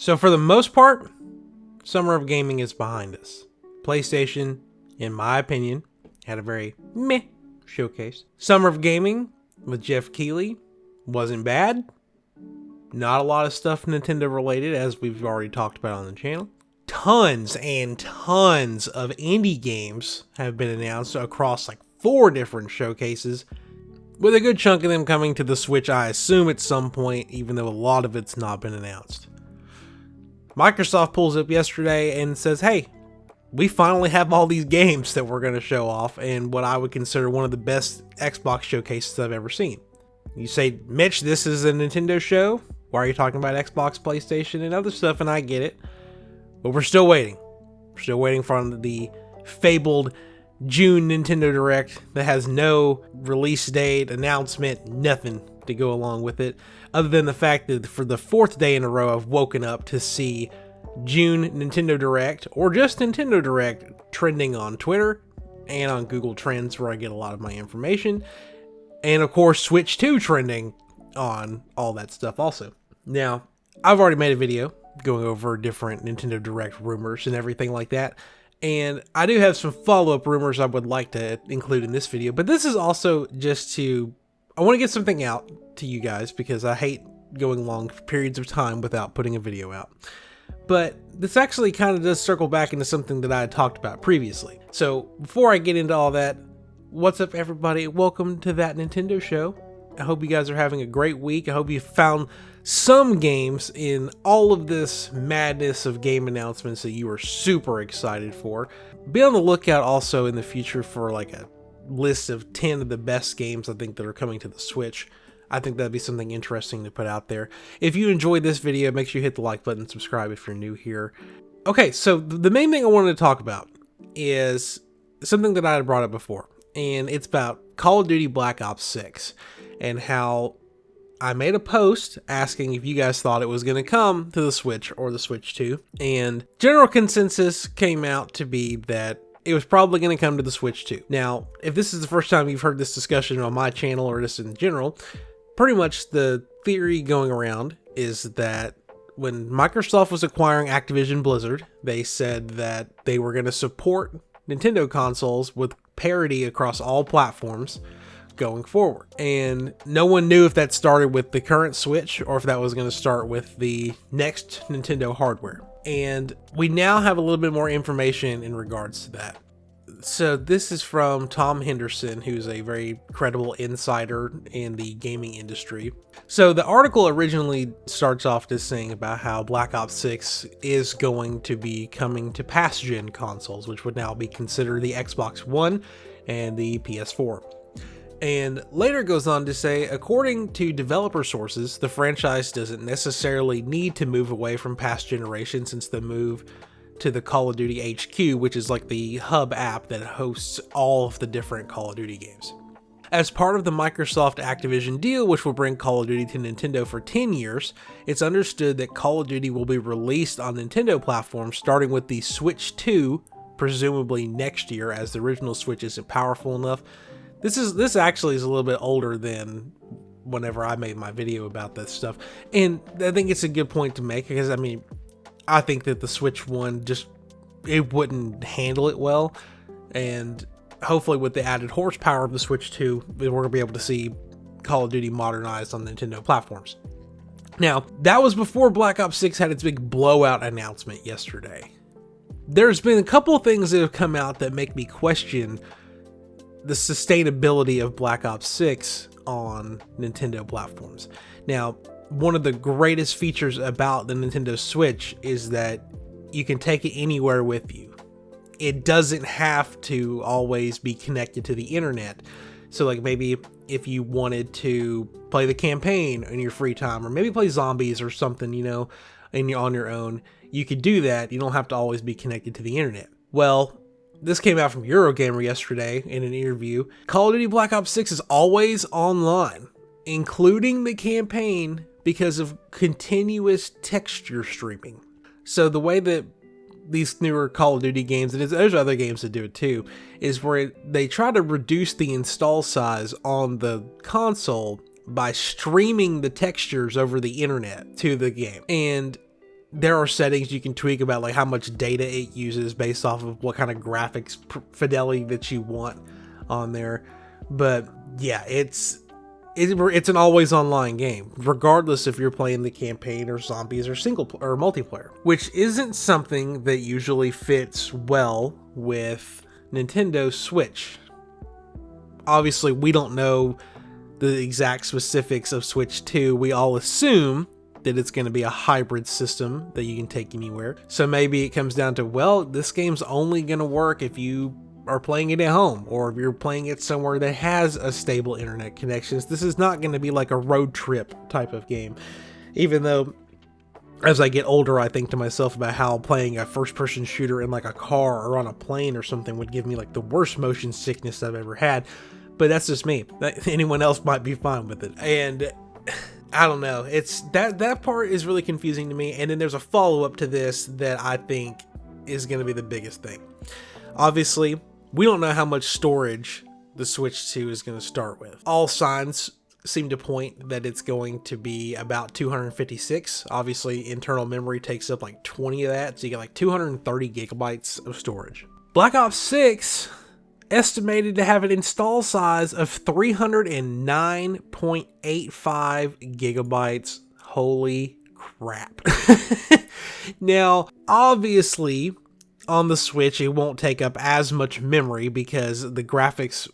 So for the most part, summer of gaming is behind us. PlayStation, in my opinion, had a very meh showcase. Summer of gaming with Jeff Keighley wasn't bad. Not a lot of stuff Nintendo related, as we've already talked about on the channel. Tons and tons of indie games have been announced across like 4 different showcases, with a good chunk of them coming to the Switch, I assume, at some point, even though a lot of it's not been announced. Microsoft pulls up yesterday and says, hey, we finally have all these games that we're going to show off in what I would consider one of the best Xbox showcases I've ever seen. You say, Mitch, this is a Nintendo show. Why are you talking about Xbox, PlayStation, and other stuff? And I get it. But we're still waiting. We're still waiting for the fabled June Nintendo Direct that has no release date, announcement, nothing to go along with it, other than the fact that for the 4th day in a row I've woken up to see June Nintendo Direct, or just Nintendo Direct, trending on Twitter and on Google Trends, where I get a lot of my information, and of course Switch 2 trending on all that stuff also. Now, I've already made a video going over different Nintendo Direct rumors and everything like that, and I do have some follow-up rumors I would like to include in this video, but this is also just I want to get something out to you guys because I hate going long periods of time without putting a video out. But this actually kind of does circle back into something that I had talked about previously. So before I get into all that, what's up everybody? Welcome to That Nintendo Show. I hope you guys are having a great week. I hope you found some games in all of this madness of game announcements that you are super excited for. Be on the lookout also in the future for like a list of 10 of the best games I think that are coming to the Switch. I think that'd be something interesting to put out there. If you enjoyed this video, make sure you hit the like button and subscribe if you're new here. Okay, so the main thing I wanted to talk about is something that I had brought up before, and it's about Call of Duty Black Ops 6 and how I made a post asking if you guys thought it was going to come to the Switch or the Switch 2, and general consensus came out to be that it was probably going to come to the Switch 2. Now, if this is the first time you've heard this discussion on my channel or just in general, pretty much the theory going around is that when Microsoft was acquiring Activision Blizzard, they said that they were going to support Nintendo consoles with parity across all platforms going forward. And no one knew if that started with the current Switch or if that was going to start with the next Nintendo hardware. And we now have a little bit more information in regards to that. So this is from Tom Henderson, who's a very credible insider in the gaming industry. So the article originally starts off just saying about how Black Ops 6 is going to be coming to past-gen consoles, which would now be considered the Xbox One and the PS4. And later goes on to say, according to developer sources, the franchise doesn't necessarily need to move away from past generations since the move to the Call of Duty HQ, which is like the hub app that hosts all of the different Call of Duty games. As part of the Microsoft Activision deal, which will bring Call of Duty to Nintendo for 10 years, it's understood that Call of Duty will be released on Nintendo platforms starting with the Switch 2, presumably next year, as the original Switch isn't powerful enough. This actually is a little bit older than whenever I made my video about this stuff, and I think it's a good point to make because I think that the Switch 1 it wouldn't handle it well, and hopefully with the added horsepower of the Switch 2, we're going to be able to see Call of Duty modernized on Nintendo platforms. Now, that was before Black Ops 6 had its big blowout announcement yesterday. There's been a couple of things that have come out that make me question the sustainability of Black Ops 6 on Nintendo platforms. Now, one of the greatest features about the Nintendo Switch is that you can take it anywhere with you. It doesn't have to always be connected to the internet. So like maybe if you wanted to play the campaign in your free time, or maybe play zombies or something, on your own, you could do that. You don't have to always be connected to the internet. Well, this came out from Eurogamer yesterday in an interview. Call of Duty Black Ops 6 is always online, including the campaign, because of continuous texture streaming. So the way that these newer Call of Duty games, and there's other games that do it too, is where they try to reduce the install size on the console by streaming the textures over the internet to the game. And there are settings you can tweak about like how much data it uses based off of what kind of graphics fidelity that you want on there. But yeah, it's an always online game, regardless if you're playing the campaign or zombies or or multiplayer, which isn't something that usually fits well with Nintendo Switch. Obviously, we don't know the exact specifics of Switch 2. We all assume that it's going to be a hybrid system that you can take anywhere. So maybe it comes down to, well, this game's only going to work if you are playing it at home, or if you're playing it somewhere that has a stable internet connections. This is not going to be like a road trip type of game. Even though, as I get older, I think to myself about how playing a first-person shooter in like a car or on a plane or something would give me like the worst motion sickness I've ever had. But that's just me. Anyone else might be fine with it. And I don't know. It's that part is really confusing to me. And then there's a follow-up to this that I think is going to be the biggest thing. Obviously, we don't know how much storage the Switch 2 is going to start with. All signs seem to point that it's going to be about 256. Obviously, internal memory takes up like 20 of that, so you get like 230 gigabytes of storage. Black Ops 6 estimated to have an install size of 309.85 gigabytes. Holy crap. Now, obviously, on the Switch, it won't take up as much memory because the graphics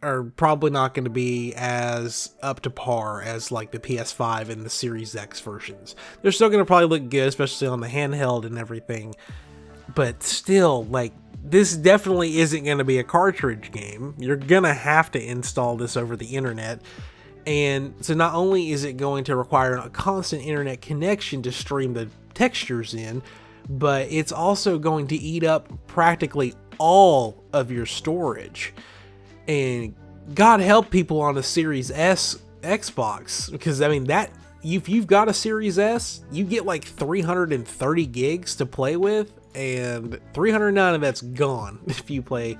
are probably not going to be as up to par as like the PS5 and the Series X versions. They're still going to probably look good, especially on the handheld and everything. But still, like, this definitely isn't going to be a cartridge game. You're going to have to install this over the internet. And so not only is it going to require a constant internet connection to stream the textures in, but it's also going to eat up practically all of your storage. And God help people on a Series S Xbox, because I mean, that if you've got a Series S, you get like 330 gigs to play with, and 309 of that's gone if you play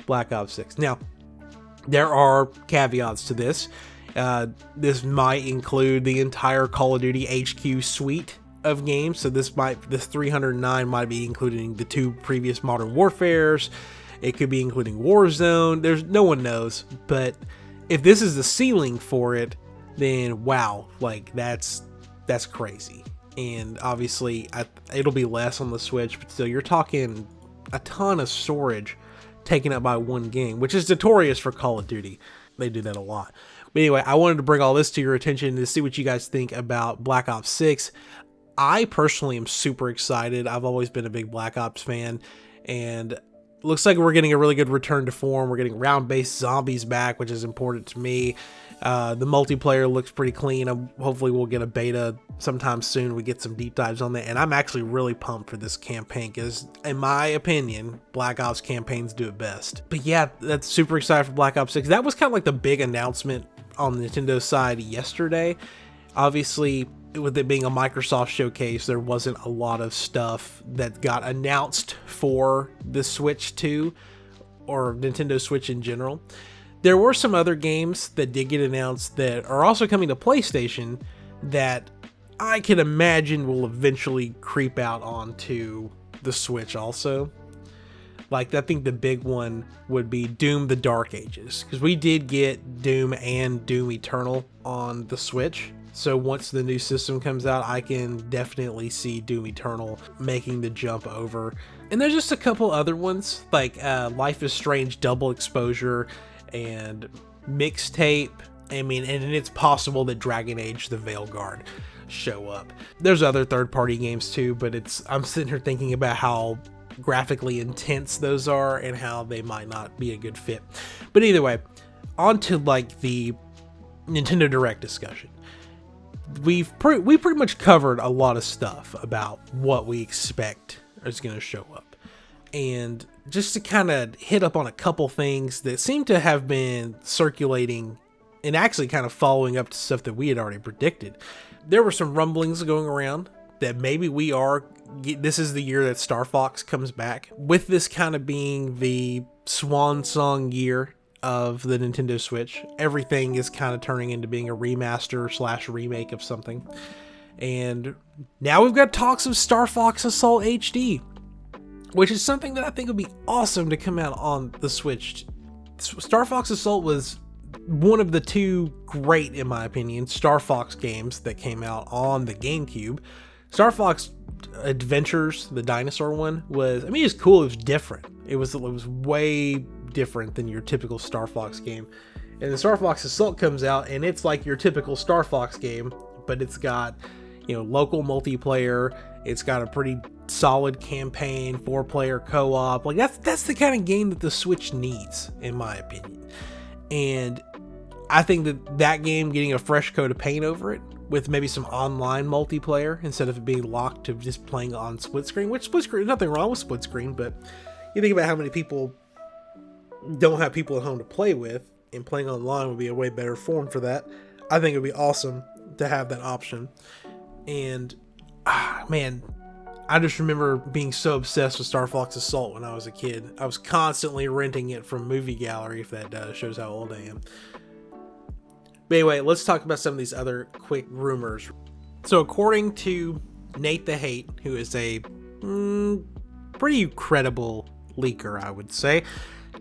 Black Ops 6. Now, there are caveats to this. This might include the entire Call of Duty HQ suite of games, so this 309 might be including the 2 previous Modern Warfares. It could be including Warzone. No one knows, but if this is the ceiling for it, then wow, like that's crazy. And obviously, it'll be less on the Switch, but still, you're talking a ton of storage taken up by one game, which is notorious for Call of Duty. They do that a lot. But anyway, I wanted to bring all this to your attention to see what you guys think about Black Ops 6. I personally am super excited. I've always been a big Black Ops fan, and looks like we're getting a really good return to form. We're getting round-based zombies back, which is important to me. The multiplayer looks pretty clean. Hopefully we'll get a beta sometime soon. We get some deep dives on that, and I'm actually really pumped for this campaign because, in my opinion, Black Ops campaigns do it best. But yeah, that's super excited for Black Ops 6. That was kind of like the big announcement on the Nintendo side yesterday. Obviously, with it being a Microsoft showcase, there wasn't a lot of stuff that got announced for the Switch 2 or Nintendo Switch in general. There were some other games that did get announced that are also coming to PlayStation that I can imagine will eventually creep out onto the Switch also. Like, I think the big one would be Doom: The Dark Ages, because we did get Doom and Doom Eternal on the Switch. So once the new system comes out, I can definitely see Doom Eternal making the jump over. And there's just a couple other ones, like Life is Strange Double Exposure and Mixtape. I mean, and it's possible that Dragon Age The Veilguard show up. There's other third-party games too, but I'm sitting here thinking about how graphically intense those are and how they might not be a good fit. But either way, on to like the Nintendo Direct discussion. We pretty much covered a lot of stuff about what we expect is going to show up. And just to kind of hit up on a couple things that seem to have been circulating and actually kind of following up to stuff that we had already predicted. There were some rumblings going around that maybe this is the year that Star Fox comes back, with this kind of being the swan song year of the Nintendo Switch. Everything is kind of turning into being a remaster / remake of something. And now we've got talks of Star Fox Assault HD, which is something that I think would be awesome to come out on the Switch. Star Fox Assault was one of the two great, in my opinion, Star Fox games that came out on the GameCube. Star Fox Adventures, the dinosaur one, was, I mean, it was cool. It was different. It was way different than your typical Star Fox game. And the Star Fox Assault comes out, and it's like your typical Star Fox game, but it's got, you know, local multiplayer. It's got a pretty solid campaign, 4-player co-op. Like that's the kind of game that the Switch needs, in my opinion. And I think that game getting a fresh coat of paint over it, with maybe some online multiplayer instead of it being locked to just playing on split screen, which split screen, nothing wrong with split screen, but you think about how many people don't have people at home to play with, and playing online would be a way better form for that. I think it would be awesome to have that option. And man, I just remember being so obsessed with Star Fox Assault when I was a kid. I was constantly renting it from Movie Gallery, if that shows how old I am. But anyway, let's talk about some of these other quick rumors. So according to Nate the Hate, who is a pretty credible leaker, I would say,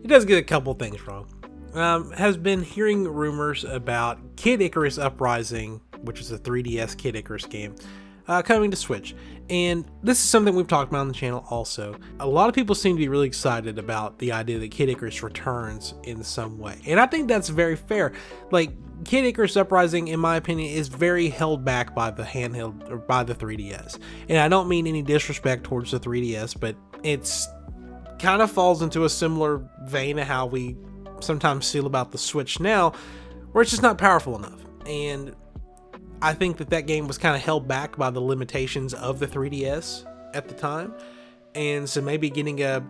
he does get a couple things wrong. Has been hearing rumors about Kid Icarus Uprising, which is a 3DS Kid Icarus game, coming to Switch. And this is something we've talked about on the channel also. A lot of people seem to be really excited about the idea that Kid Icarus returns in some way. And I think that's very fair. Like, Kid Icarus Uprising, in my opinion, is very held back by the handheld, or by the 3DS. And I don't mean any disrespect towards the 3DS, but it's kind of falls into a similar vein of how we sometimes feel about the Switch now, where it's just not powerful enough. And I think that game was kind of held back by the limitations of the 3DS at the time. And so maybe getting a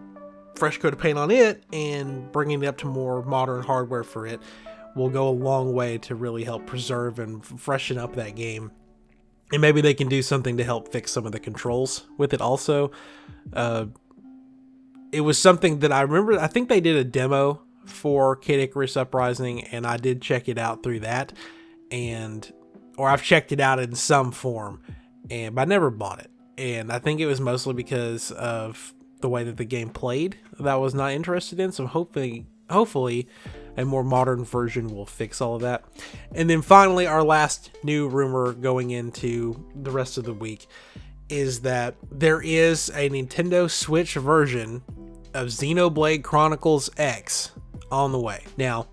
fresh coat of paint on it and bringing it up to more modern hardware for it will go a long way to really help preserve and freshen up that game. And maybe they can do something to help fix some of the controls with it also. It was something that I remember, I think they did a demo for Kid Icarus Uprising, and I did check it out through that. Or I've checked it out in some form, but I never bought it. And I think it was mostly because of the way that the game played that I was not interested in. So hopefully a more modern version will fix all of that. And then finally, our last new rumor going into the rest of the week is that there is a Nintendo Switch version of Xenoblade Chronicles X on the way. Now,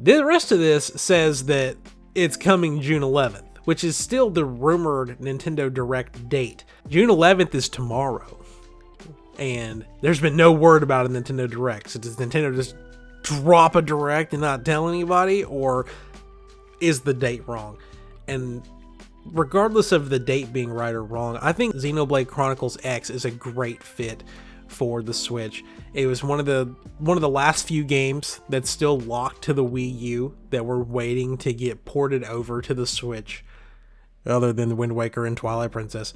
the rest of this says that it's coming June 11th, which is still the rumored Nintendo Direct date. June 11th is tomorrow, and there's been no word about a Nintendo Direct. So does Nintendo just drop a Direct and not tell anybody, or is the date wrong? And regardless of the date being right or wrong, I think Xenoblade Chronicles X is a great fit for the Switch. It was one of the last few games that's still locked to the Wii U that we're waiting to get ported over to the Switch, other than the Wind Waker and Twilight Princess.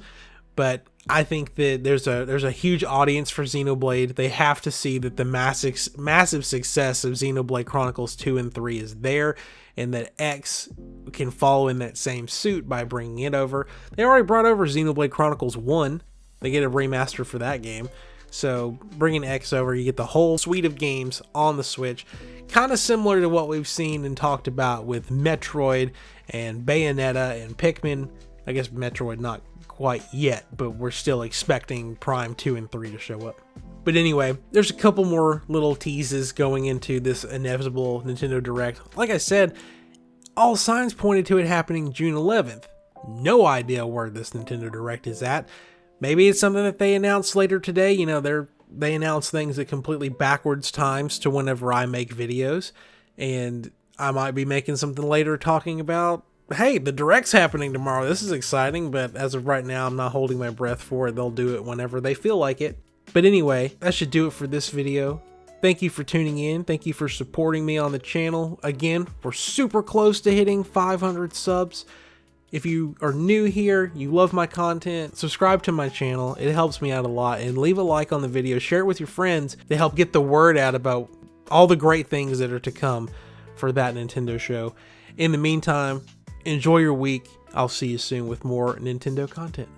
But I think that there's a huge audience for Xenoblade. They have to see that the massive success of Xenoblade Chronicles 2 and 3 is there, and that X can follow in that same suit by bringing it over. They already brought over Xenoblade Chronicles 1. They get a remaster for that game. So bringing X over, you get the whole suite of games on the Switch. Kind of similar to what we've seen and talked about with Metroid and Bayonetta and Pikmin. I guess Metroid not quite yet, but we're still expecting Prime 2 and 3 to show up. But anyway, there's a couple more little teases going into this inevitable Nintendo Direct. Like I said, all signs pointed to it happening June 11th. No idea where this Nintendo Direct is at. Maybe it's something that they announce later today. You know, they announce things at completely backwards times to whenever I make videos. And I might be making something later talking about, hey, the Direct's happening tomorrow. This is exciting, but as of right now, I'm not holding my breath for it. They'll do it whenever they feel like it. But anyway, that should do it for this video. Thank you for tuning in. Thank you for supporting me on the channel. Again, we're super close to hitting 500 subs. If you are new here, you love my content, subscribe to my channel. It helps me out a lot. And leave a like on the video. Share it with your friends to help get the word out about all the great things that are to come for that Nintendo show. In the meantime, enjoy your week. I'll see you soon with more Nintendo content.